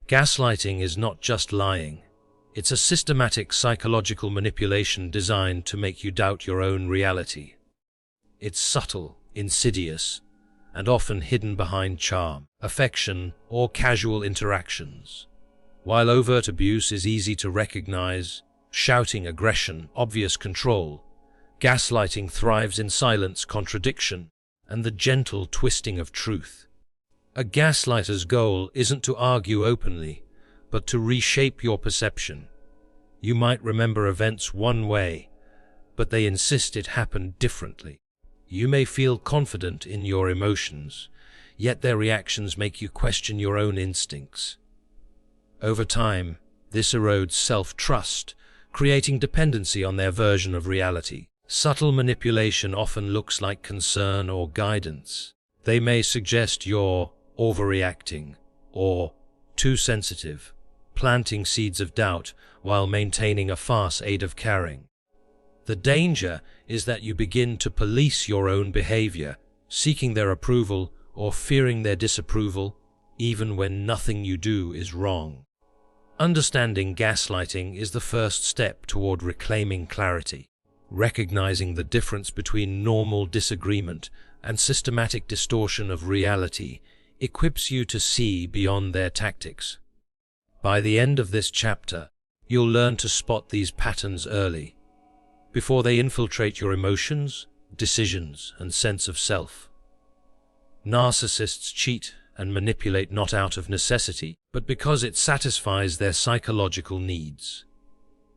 Gaslighting is not just lying. It's a systematic psychological manipulation designed to make you doubt your own reality. It's subtle, insidious, and often hidden behind charm, affection, or casual interactions. While overt abuse is easy to recognize, shouting aggression, obvious control, gaslighting thrives in silence, contradiction, and the gentle twisting of truth. A gaslighter's goal isn't to argue openly, but to reshape your perception. You might remember events one way, but they insist it happened differently. You may feel confident in your emotions, yet their reactions make you question your own instincts. Over time, this erodes self-trust, creating dependency on their version of reality. Subtle manipulation often looks like concern or guidance. They may suggest you're overreacting or too sensitive, planting seeds of doubt while maintaining a facade of caring. The danger is that you begin to police your own behavior, seeking their approval or fearing their disapproval, even when nothing you do is wrong. Understanding gaslighting is the first step toward reclaiming clarity. Recognizing the difference between normal disagreement and systematic distortion of reality equips you to see beyond their tactics. By the end of this chapter, you'll learn to spot these patterns early, before they infiltrate your emotions, decisions, and sense of self. Narcissists cheat and manipulate not out of necessity, but because it satisfies their psychological needs.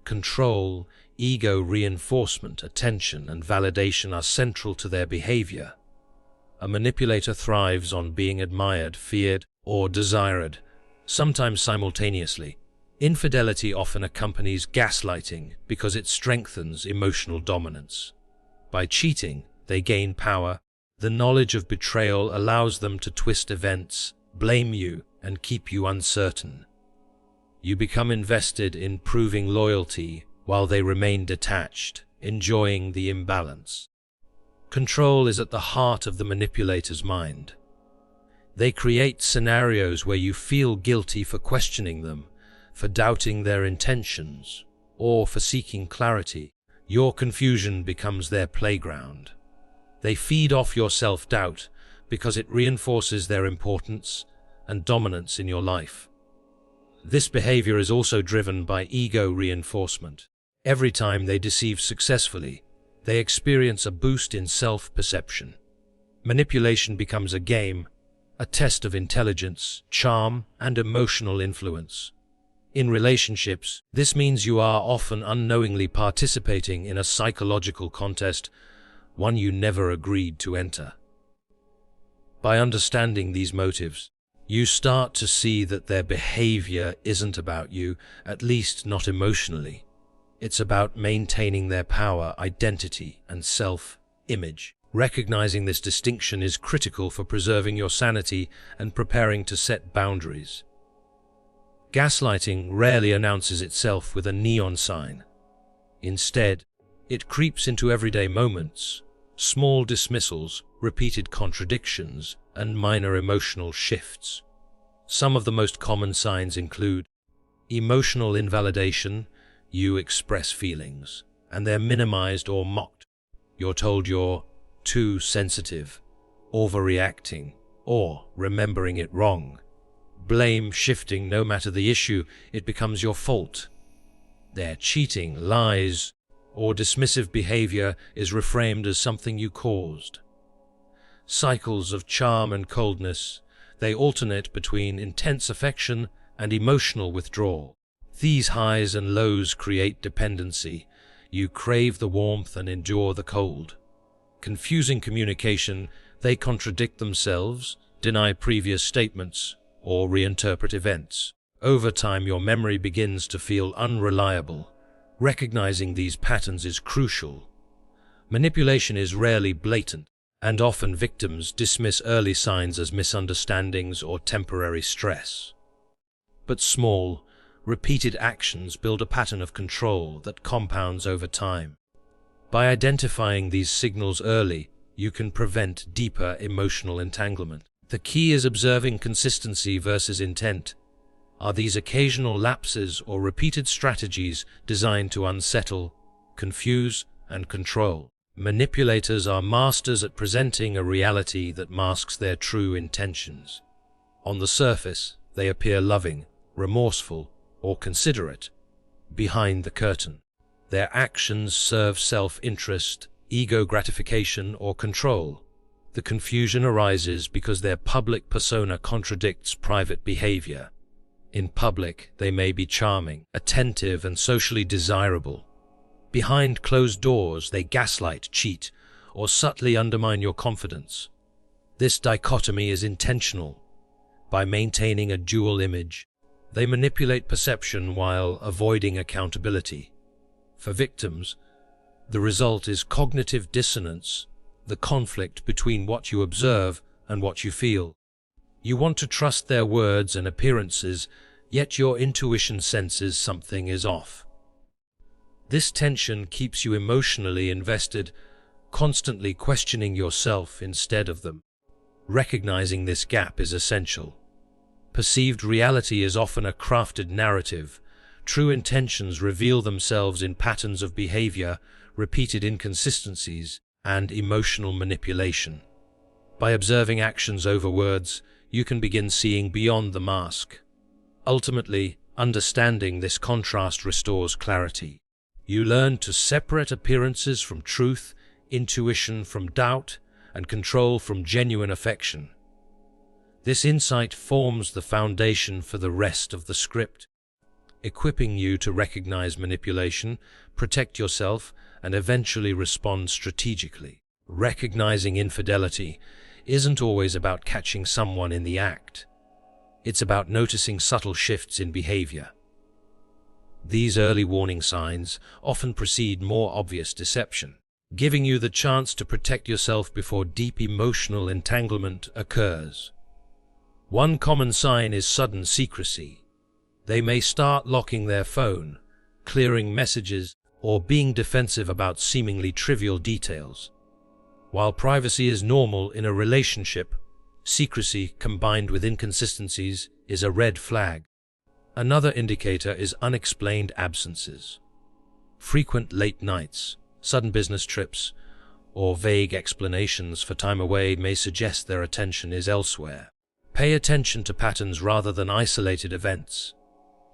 Control, ego reinforcement, attention, and validation are central to their behavior. A manipulator thrives on being admired, feared, or desired, sometimes simultaneously. Infidelity often accompanies gaslighting because it strengthens emotional dominance. By cheating, they gain power. The knowledge of betrayal allows them to twist events, blame you, and keep you uncertain. You become invested in proving loyalty while they remain detached, enjoying the imbalance. Control is at the heart of the manipulator's mind. They create scenarios where you feel guilty for questioning them, for doubting their intentions, or for seeking clarity. Your confusion becomes their playground. They feed off your self-doubt because it reinforces their importance and dominance in your life. This behavior is also driven by ego reinforcement. Every time they deceive successfully, they experience a boost in self-perception. Manipulation becomes a game, a test of intelligence, charm, and emotional influence. In relationships, this means you are often unknowingly participating in a psychological contest, one you never agreed to enter. By understanding these motives, you start to see that their behavior isn't about you, at least not emotionally. It's about maintaining their power, identity, and self-image. Recognizing this distinction is critical for preserving your sanity and preparing to set boundaries. Gaslighting rarely announces itself with a neon sign. Instead, it creeps into everyday moments, small dismissals, repeated contradictions, and minor emotional shifts. Some of the most common signs include emotional invalidation. You express feelings, and they're minimized or mocked. You're told you're too sensitive, overreacting, or remembering it wrong. Blame shifting. No matter the issue, it becomes your fault. Their cheating, lies, or dismissive behavior is reframed as something you caused. Cycles of charm and coldness. They alternate between intense affection and emotional withdrawal. These highs and lows create dependency. You crave the warmth and endure the cold. Confusing communication. They contradict themselves, deny previous statements, or reinterpret events. Over time, your memory begins to feel unreliable. Recognizing these patterns is crucial. Manipulation is rarely blatant, and often victims dismiss early signs as misunderstandings or temporary stress. But small, repeated actions build a pattern of control that compounds over time. By identifying these signals early, you can prevent deeper emotional entanglement. The key is observing consistency versus intent. are these occasional lapses or repeated strategies designed to unsettle, confuse, and control. Manipulators are masters at presenting a reality that masks their true intentions. On the surface, they appear loving, remorseful, or considerate. Behind the curtain, their actions serve self-interest, ego gratification, or control. The confusion arises because their public persona contradicts private behavior. In public, they may be charming, attentive, and socially desirable. Behind closed doors, they gaslight, cheat, or subtly undermine your confidence. This dichotomy is intentional. By maintaining a dual image, they manipulate perception while avoiding accountability. For victims, the result is cognitive dissonance, the conflict between what you observe and what you feel. You want to trust their words and appearances, yet your intuition senses something is off. This tension keeps you emotionally invested, constantly questioning yourself instead of them. Recognizing this gap is essential. Perceived reality is often a crafted narrative. True intentions reveal themselves in patterns of behavior, repeated inconsistencies, and emotional manipulation. By observing actions over words, you can begin seeing beyond the mask. Ultimately, understanding this contrast restores clarity. You learn to separate appearances from truth, intuition from doubt, and control from genuine affection. This insight forms the foundation for the rest of the script, equipping you to recognize manipulation, protect yourself, and eventually respond strategically. Recognizing infidelity isn't always about catching someone in the act. It's about noticing subtle shifts in behavior. These early warning signs often precede more obvious deception, giving you the chance to protect yourself before deep emotional entanglement occurs. One common sign is sudden secrecy. They may start locking their phone, clearing messages, or being defensive about seemingly trivial details. While privacy is normal in a relationship, secrecy combined with inconsistencies is a red flag. Another indicator is unexplained absences. Frequent late nights, sudden business trips, or vague explanations for time away may suggest their attention is elsewhere. Pay attention to patterns rather than isolated events.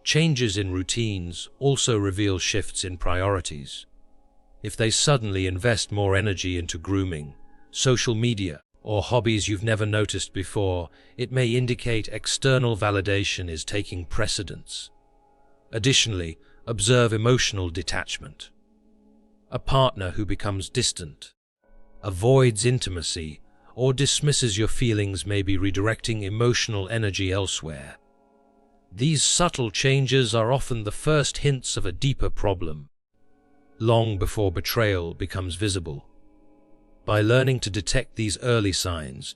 Changes in routines also reveal shifts in priorities. If they suddenly invest more energy into grooming, social media, or hobbies you've never noticed before, it may indicate external validation is taking precedence. Additionally, observe emotional detachment. A partner who becomes distant, avoids intimacy, or dismisses your feelings may be redirecting emotional energy elsewhere. These subtle changes are often the first hints of a deeper problem, long before betrayal becomes visible. By learning to detect these early signs,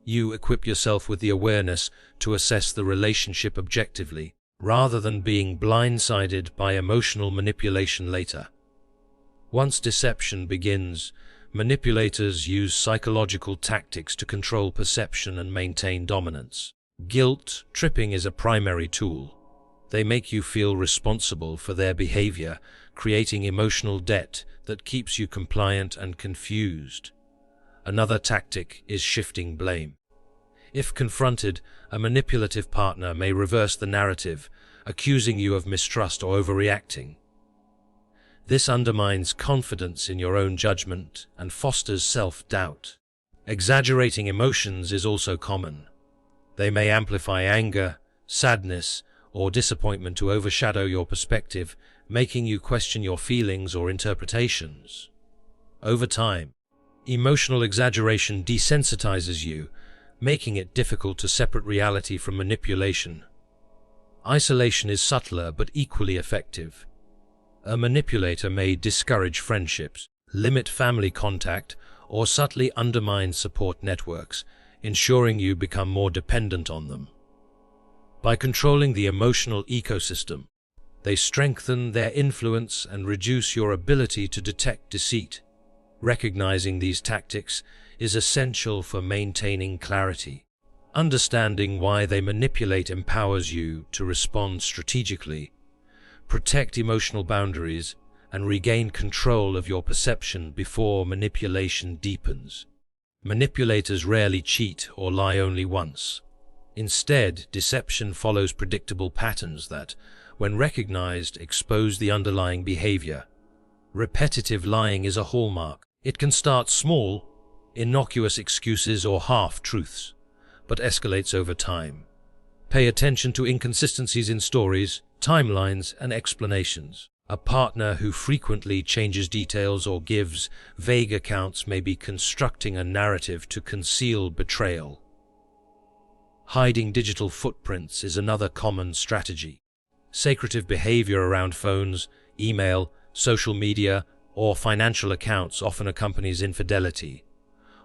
you equip yourself with the awareness to assess the relationship objectively, rather than being blindsided by emotional manipulation later. Once deception begins, manipulators use psychological tactics to control perception and maintain dominance. Guilt tripping is a primary tool. They make you feel responsible for their behavior, creating emotional debt that keeps you compliant and confused. Another tactic is shifting blame. If confronted, a manipulative partner may reverse the narrative, accusing you of mistrust or overreacting. This undermines confidence in your own judgment and fosters self-doubt. Exaggerating emotions is also common. They may amplify anger, sadness, or disappointment to overshadow your perspective, making you question your feelings or interpretations. Over time, emotional exaggeration desensitizes you, making it difficult to separate reality from manipulation. Isolation is subtler but equally effective. A manipulator may discourage friendships, limit family contact, or subtly undermine support networks, ensuring you become more dependent on them. By controlling the emotional ecosystem, they strengthen their influence and reduce your ability to detect deceit. Recognizing these tactics is essential for maintaining clarity. Understanding why they manipulate empowers you to respond strategically, protect emotional boundaries, and regain control of your perception before manipulation deepens. Manipulators rarely cheat or lie only once. Instead, deception follows predictable patterns that, when recognized, expose the underlying behavior. Repetitive lying is a hallmark. It can start small, innocuous excuses or half-truths, but escalates over time. Pay attention to inconsistencies in stories, timelines, and explanations. A partner who frequently changes details or gives vague accounts may be constructing a narrative to conceal betrayal. Hiding digital footprints is another common strategy. Secretive behavior around phones, email, social media, or financial accounts often accompanies infidelity.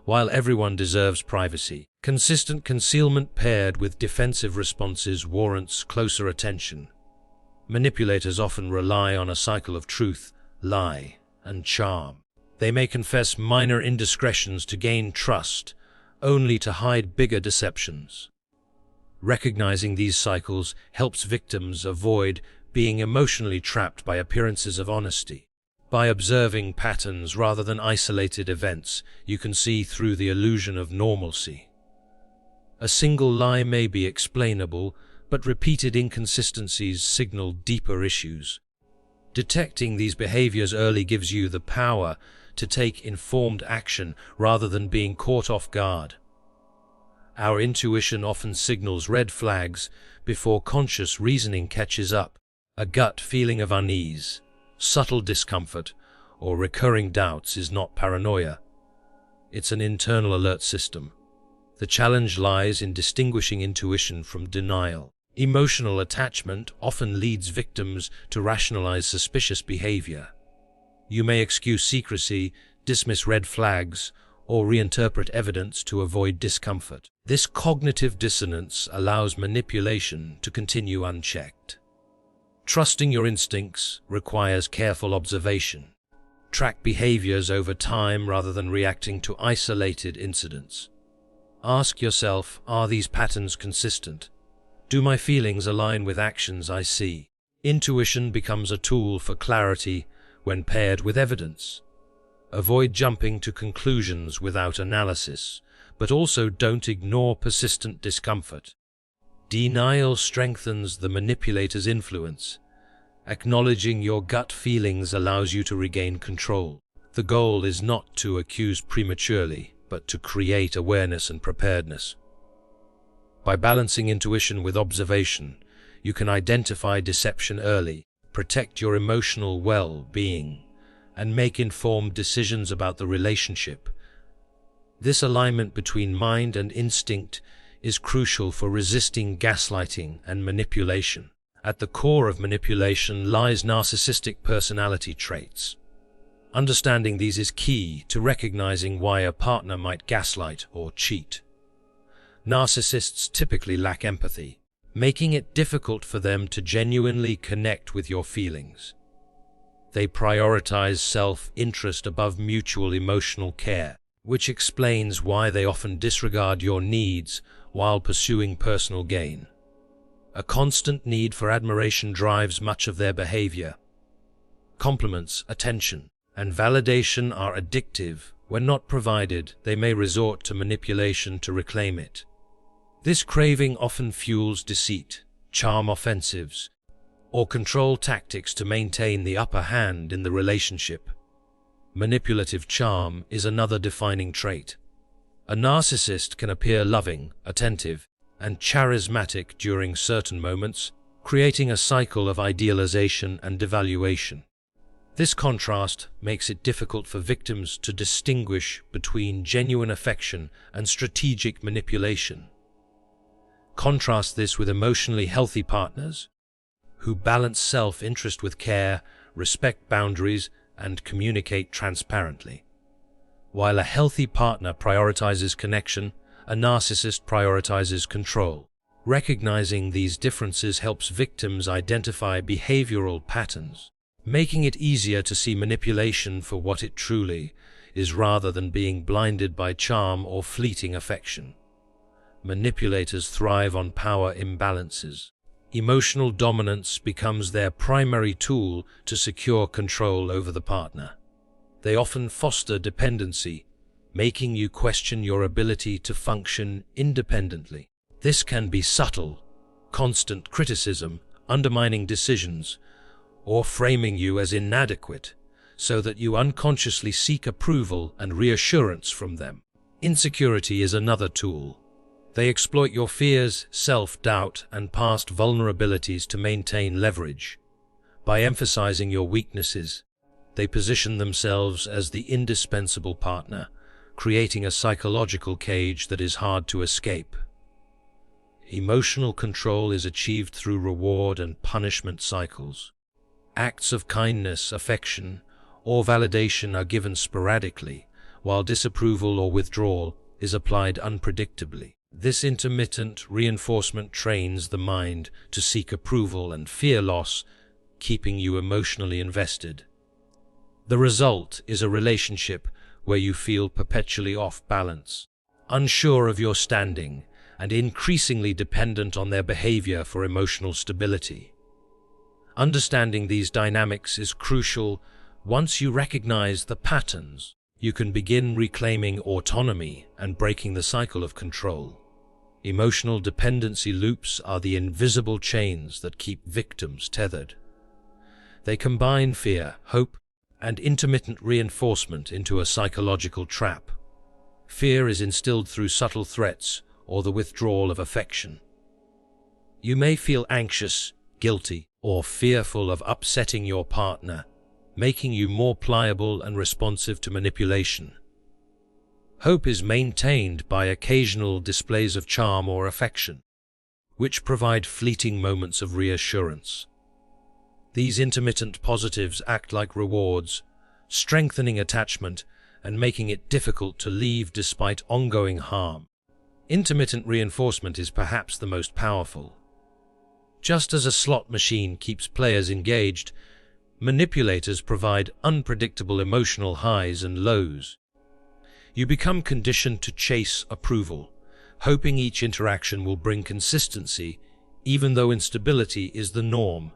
While everyone deserves privacy, consistent concealment paired with defensive responses warrants closer attention. Manipulators often rely on a cycle of truth, lie, and charm. They may confess minor indiscretions to gain trust, only to hide bigger deceptions. Recognizing these cycles helps victims avoid being emotionally trapped by appearances of honesty. By observing patterns rather than isolated events, you can see through the illusion of normalcy. A single lie may be explainable, but repeated inconsistencies signal deeper issues. Detecting these behaviors early gives you the power to take informed action rather than being caught off guard. Our intuition often signals red flags before conscious reasoning catches up. A gut feeling of unease, subtle discomfort, or recurring doubts is not paranoia. It's an internal alert system. The challenge lies in distinguishing intuition from denial. Emotional attachment often leads victims to rationalize suspicious behavior. You may excuse secrecy, dismiss red flags, or reinterpret evidence to avoid discomfort. This cognitive dissonance allows manipulation to continue unchecked. Trusting your instincts requires careful observation. Track behaviors over time rather than reacting to isolated incidents. Ask yourself, are these patterns consistent? Do my feelings align with actions I see? Intuition becomes a tool for clarity when paired with evidence. Avoid jumping to conclusions without analysis, but also don't ignore persistent discomfort. Denial strengthens the manipulator's influence. Acknowledging your gut feelings allows you to regain control. The goal is not to accuse prematurely, but to create awareness and preparedness. By balancing intuition with observation, you can identify deception early, protect your emotional well-being, and make informed decisions about the relationship. This alignment between mind and instinct is crucial for resisting gaslighting and manipulation. At the core of manipulation lies narcissistic personality traits. Understanding these is key to recognizing why a partner might gaslight or cheat. Narcissists typically lack empathy, making it difficult for them to genuinely connect with your feelings. They prioritize self-interest above mutual emotional care, which explains why they often disregard your needs while pursuing personal gain. A constant need for admiration drives much of their behavior. Compliments, attention, and validation are addictive. When not provided, they may resort to manipulation to reclaim it. This craving often fuels deceit, charm offensives, or control tactics to maintain the upper hand in the relationship. Manipulative charm is another defining trait. A narcissist can appear loving, attentive, and charismatic during certain moments, creating a cycle of idealization and devaluation. This contrast makes it difficult for victims to distinguish between genuine affection and strategic manipulation. Contrast this with emotionally healthy partners who balance self-interest with care, respect boundaries, and communicate transparently. While a healthy partner prioritizes connection, a narcissist prioritizes control. Recognizing these differences helps victims identify behavioral patterns, making it easier to see manipulation for what it truly is rather than being blinded by charm or fleeting affection. Manipulators thrive on power imbalances. Emotional dominance becomes their primary tool to secure control over the partner. They often foster dependency, making you question your ability to function independently. This can be subtle, constant criticism, undermining decisions, or framing you as inadequate, so that you unconsciously seek approval and reassurance from them. Insecurity is another tool. They exploit your fears, self-doubt, and past vulnerabilities to maintain leverage. By emphasizing your weaknesses, they position themselves as the indispensable partner, creating a psychological cage that is hard to escape. Emotional control is achieved through reward and punishment cycles. Acts of kindness, affection, or validation are given sporadically, while disapproval or withdrawal is applied unpredictably. This intermittent reinforcement trains the mind to seek approval and fear loss, keeping you emotionally invested. The result is a relationship where you feel perpetually off balance, unsure of your standing, and increasingly dependent on their behavior for emotional stability. Understanding these dynamics is crucial. Once you recognize the patterns, you can begin reclaiming autonomy and breaking the cycle of control. Emotional dependency loops are the invisible chains that keep victims tethered. They combine fear, hope, and intermittent reinforcement into a psychological trap. Fear is instilled through subtle threats or the withdrawal of affection. You may feel anxious, guilty, or fearful of upsetting your partner, making you more pliable and responsive to manipulation. Hope is maintained by occasional displays of charm or affection, which provide fleeting moments of reassurance. These intermittent positives act like rewards, strengthening attachment and making it difficult to leave despite ongoing harm. Intermittent reinforcement is perhaps the most powerful. Just as a slot machine keeps players engaged, manipulators provide unpredictable emotional highs and lows. You become conditioned to chase approval, hoping each interaction will bring consistency, even though instability is the norm.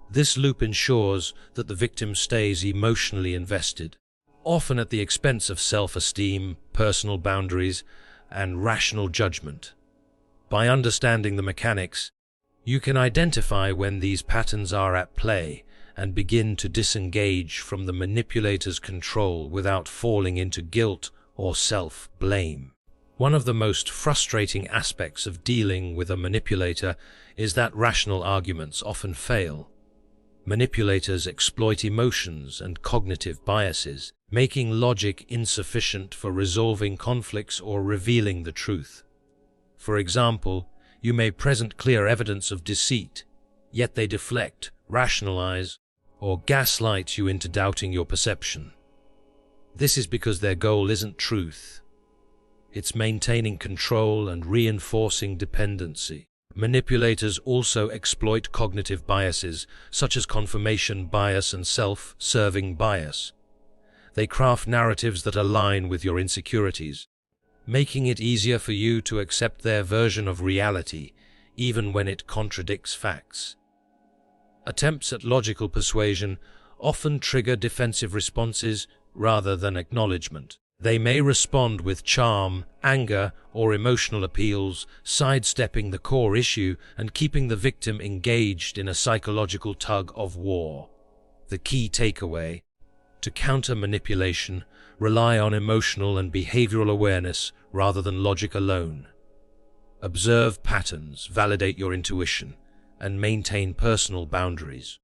This loop ensures that the victim stays emotionally invested, often at the expense of self-esteem, personal boundaries, and rational judgment. By understanding the mechanics, you can identify when these patterns are at play and begin to disengage from the manipulator's control without falling into guilt or self-blame. One of the most frustrating aspects of dealing with a manipulator is that rational arguments often fail. Manipulators exploit emotions and cognitive biases, making logic insufficient for resolving conflicts or revealing the truth. For example, you may present clear evidence of deceit, yet they deflect, rationalize, or gaslight you into doubting your perception. This is because their goal isn't truth. It's maintaining control and reinforcing dependency. Manipulators also exploit cognitive biases, such as confirmation bias and self-serving bias. They craft narratives that align with your insecurities, making it easier for you to accept their version of reality, even when it contradicts facts. Attempts at logical persuasion often trigger defensive responses rather than acknowledgement. They may respond with charm, anger, or emotional appeals, sidestepping the core issue and keeping the victim engaged in a psychological tug of war. The key takeaway: to counter manipulation, rely on emotional and behavioral awareness rather than logic alone. Observe patterns, validate your intuition, and maintain personal boundaries.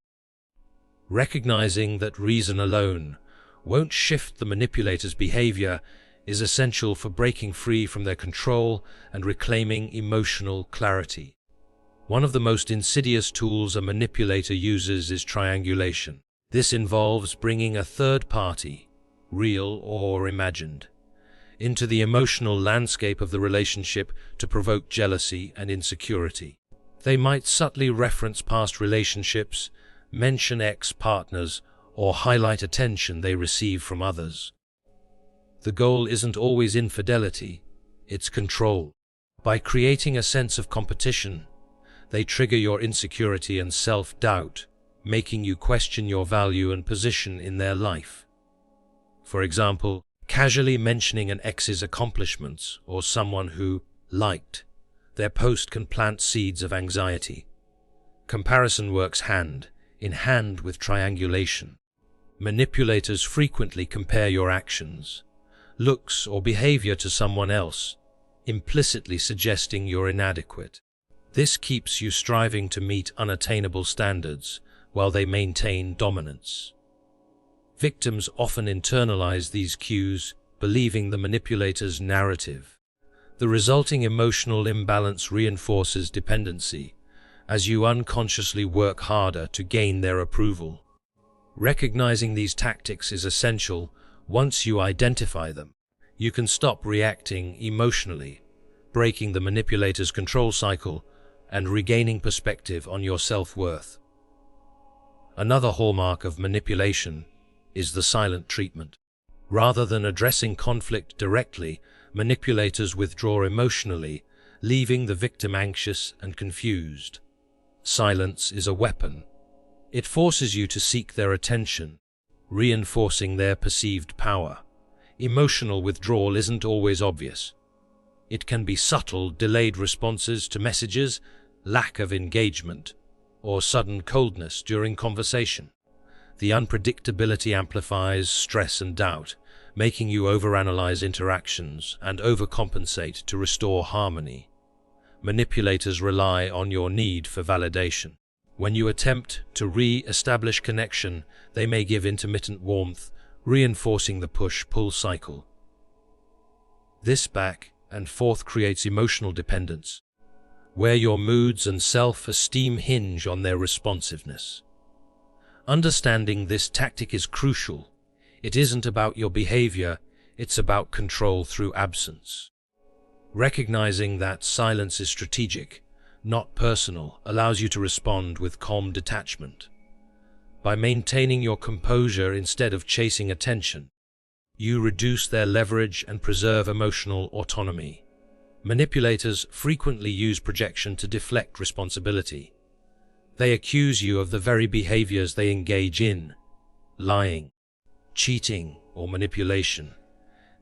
Recognizing that reason alone won't shift the manipulator's behavior is essential for breaking free from their control and reclaiming emotional clarity. One of the most insidious tools a manipulator uses is triangulation. This involves bringing a third party, real or imagined, into the emotional landscape of the relationship to provoke jealousy and insecurity. They might subtly reference past relationships, mention ex-partners, or highlight attention they receive from others. The goal isn't always infidelity, it's control. By creating a sense of competition, they trigger your insecurity and self-doubt, making you question your value and position in their life. For example, casually mentioning an ex's accomplishments or someone who liked their post can plant seeds of anxiety. Comparison works hand in hand with triangulation. Manipulators frequently compare your actions, looks, or behavior to someone else, implicitly suggesting you're inadequate. This keeps you striving to meet unattainable standards while they maintain dominance. Victims often internalize these cues, believing the manipulator's narrative. The resulting emotional imbalance reinforces dependency, as you unconsciously work harder to gain their approval. Recognizing these tactics is essential. Once you identify them, you can stop reacting emotionally, breaking the manipulator's control cycle and regaining perspective on your self-worth. Another hallmark of manipulation is the silent treatment. Rather than addressing conflict directly, manipulators withdraw emotionally, leaving the victim anxious and confused. Silence is a weapon. It forces you to seek their attention, reinforcing their perceived power. Emotional withdrawal isn't always obvious. It can be subtle, delayed responses to messages, lack of engagement, or sudden coldness during conversation. The unpredictability amplifies stress and doubt, making you overanalyze interactions and overcompensate to restore harmony. Manipulators rely on your need for validation. When you attempt to re-establish connection, they may give intermittent warmth, reinforcing the push-pull cycle. This back and forth creates emotional dependence, where your moods and self-esteem hinge on their responsiveness. Understanding this tactic is crucial. It isn't about your behavior, it's about control through absence. Recognizing that silence is strategic, not personal, allows you to respond with calm detachment. By maintaining your composure instead of chasing attention, you reduce their leverage and preserve emotional autonomy. Manipulators frequently use projection to deflect responsibility. They accuse you of the very behaviors they engage in: lying, cheating, or manipulation.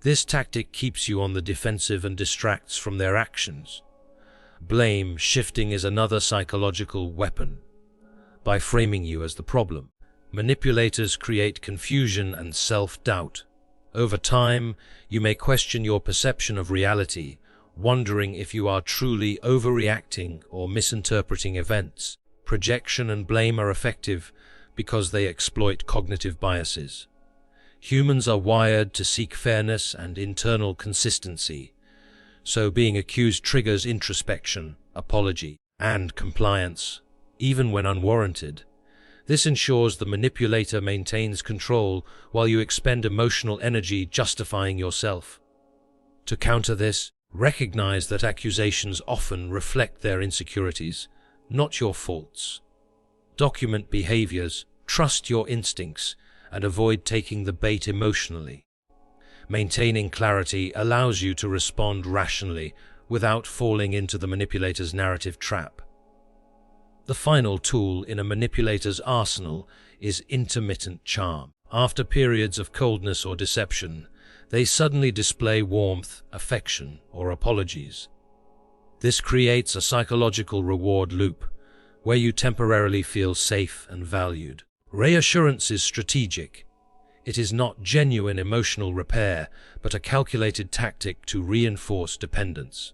This tactic keeps you on the defensive and distracts from their actions. Blame shifting is another psychological weapon. By framing you as the problem, manipulators create confusion and self-doubt. Over time, you may question your perception of reality, wondering if you are truly overreacting or misinterpreting events. Projection and blame are effective because they exploit cognitive biases. Humans are wired to seek fairness and internal consistency, so being accused triggers introspection, apology, and compliance, even when unwarranted. This ensures the manipulator maintains control while you expend emotional energy justifying yourself. To counter this, recognize that accusations often reflect their insecurities, not your faults. Document behaviors, trust your instincts, and avoid taking the bait emotionally. Maintaining clarity allows you to respond rationally without falling into the manipulator's narrative trap. The final tool in a manipulator's arsenal is intermittent charm. After periods of coldness or deception, they suddenly display warmth, affection, or apologies. This creates a psychological reward loop where you temporarily feel safe and valued. Reassurance is strategic. It is not genuine emotional repair, but a calculated tactic to reinforce dependence.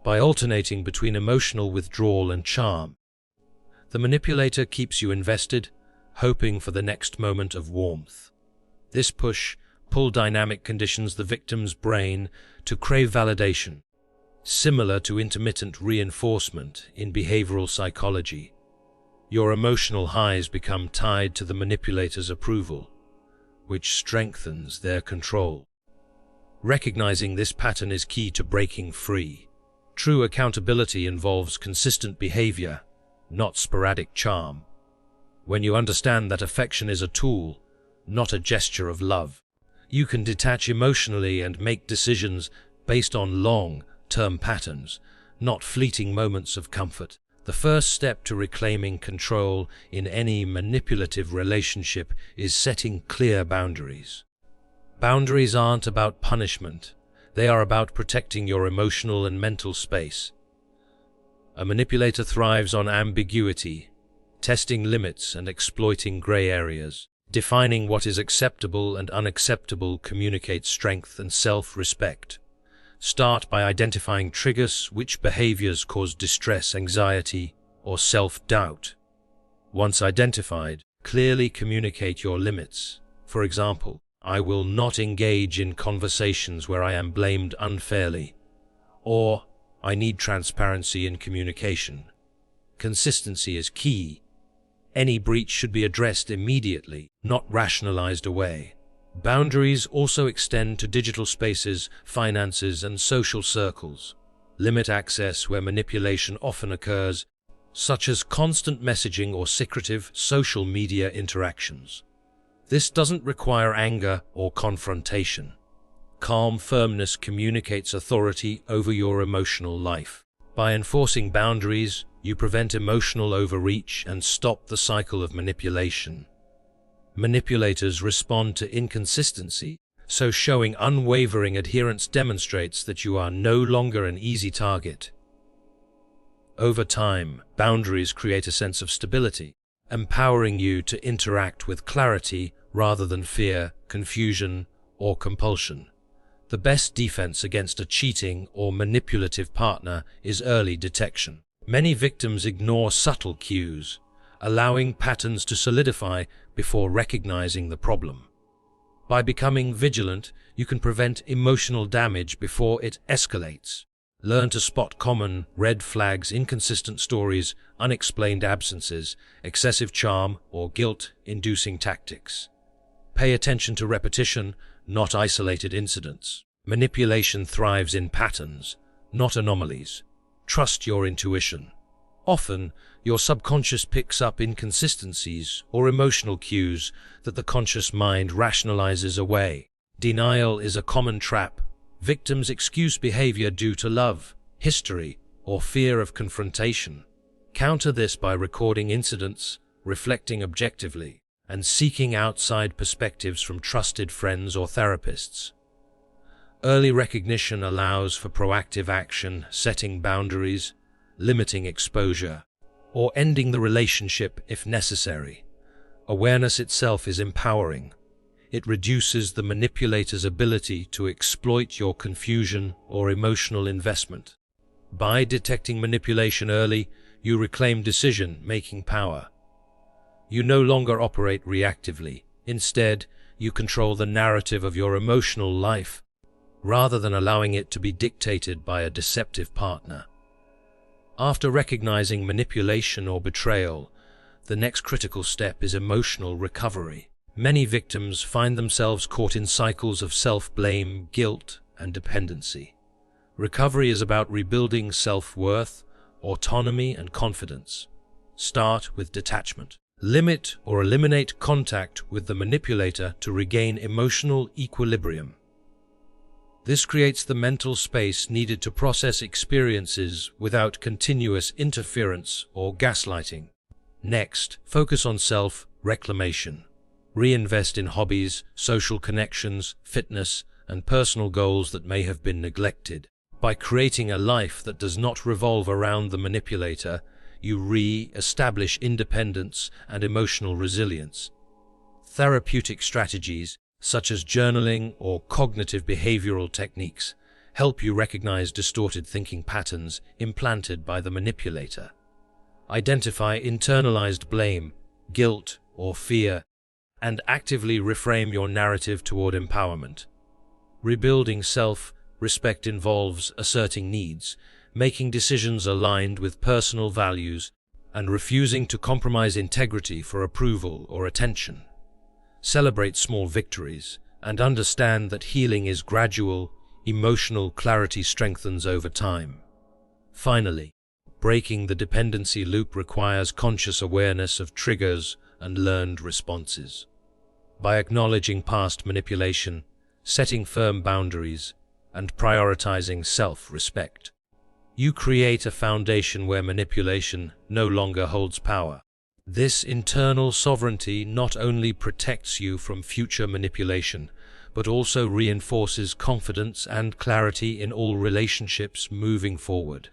By alternating between emotional withdrawal and charm, the manipulator keeps you invested, hoping for the next moment of warmth. This push-pull dynamic conditions the victim's brain to crave validation, similar to intermittent reinforcement in behavioral psychology. Your emotional highs become tied to the manipulator's approval, which strengthens their control. Recognizing this pattern is key to breaking free. True accountability involves consistent behavior, not sporadic charm. When you understand that affection is a tool, not a gesture of love, you can detach emotionally and make decisions based on long, long-term patterns, not fleeting moments of comfort. The first step to reclaiming control in any manipulative relationship is setting clear boundaries. Boundaries aren't about punishment. They are about protecting your emotional and mental space. A manipulator thrives on ambiguity, testing limits and exploiting gray areas. Defining what is acceptable and unacceptable communicates strength and self-respect. Start by identifying triggers, which behaviors cause distress, anxiety, or self-doubt. Once identified, clearly communicate your limits. For example, I will not engage in conversations where I am blamed unfairly, or I need transparency in communication. Consistency is key. Any breach should be addressed immediately, not rationalized away. Boundaries also extend to digital spaces, finances, and social circles. Limit access where manipulation often occurs, such as constant messaging or secretive social media interactions. This doesn't require anger or confrontation. Calm firmness communicates authority over your emotional life. By enforcing boundaries, you prevent emotional overreach and stop the cycle of manipulation. Manipulators respond to inconsistency, so showing unwavering adherence demonstrates that you are no longer an easy target. Over time, boundaries create a sense of stability, empowering you to interact with clarity rather than fear, confusion, or compulsion. The best defense against a cheating or manipulative partner is early detection. Many victims ignore subtle cues, allowing patterns to solidify before recognizing the problem. By becoming vigilant, you can prevent emotional damage before it escalates. Learn to spot common red flags, inconsistent stories, unexplained absences, excessive charm, or guilt-inducing tactics. Pay attention to repetition, not isolated incidents. Manipulation thrives in patterns, not anomalies. Trust your intuition. Often, your subconscious picks up inconsistencies or emotional cues that the conscious mind rationalizes away. Denial is a common trap. Victims excuse behavior due to love, history, or fear of confrontation. Counter this by recording incidents, reflecting objectively, and seeking outside perspectives from trusted friends or therapists. Early recognition allows for proactive action, setting boundaries, limiting exposure, or ending the relationship if necessary. Awareness itself is empowering. It reduces the manipulator's ability to exploit your confusion or emotional investment. By detecting manipulation early, you reclaim decision-making power. You no longer operate reactively. Instead, you control the narrative of your emotional life, rather than allowing it to be dictated by a deceptive partner. After recognizing manipulation or betrayal, the next critical step is emotional recovery. Many victims find themselves caught in cycles of self-blame, guilt, and dependency. Recovery is about rebuilding self-worth, autonomy, and confidence. Start with detachment. Limit or eliminate contact with the manipulator to regain emotional equilibrium. This creates the mental space needed to process experiences without continuous interference or gaslighting. Next, focus on self-reclamation. Reinvest in hobbies, social connections, fitness, and personal goals that may have been neglected. By creating a life that does not revolve around the manipulator, you re-establish independence and emotional resilience. Therapeutic strategies, such as journaling or cognitive behavioral techniques, help you recognize distorted thinking patterns implanted by the manipulator. Identify internalized blame, guilt, or fear, and actively reframe your narrative toward empowerment. Rebuilding self-respect involves asserting needs, making decisions aligned with personal values, and refusing to compromise integrity for approval or attention. Celebrate small victories, and understand that healing is gradual. Emotional clarity strengthens over time. Finally, breaking the dependency loop requires conscious awareness of triggers and learned responses. By acknowledging past manipulation, setting firm boundaries, and prioritizing self-respect. You create a foundation where manipulation no longer holds power. This internal sovereignty not only protects you from future manipulation, but also reinforces confidence and clarity in all relationships moving forward.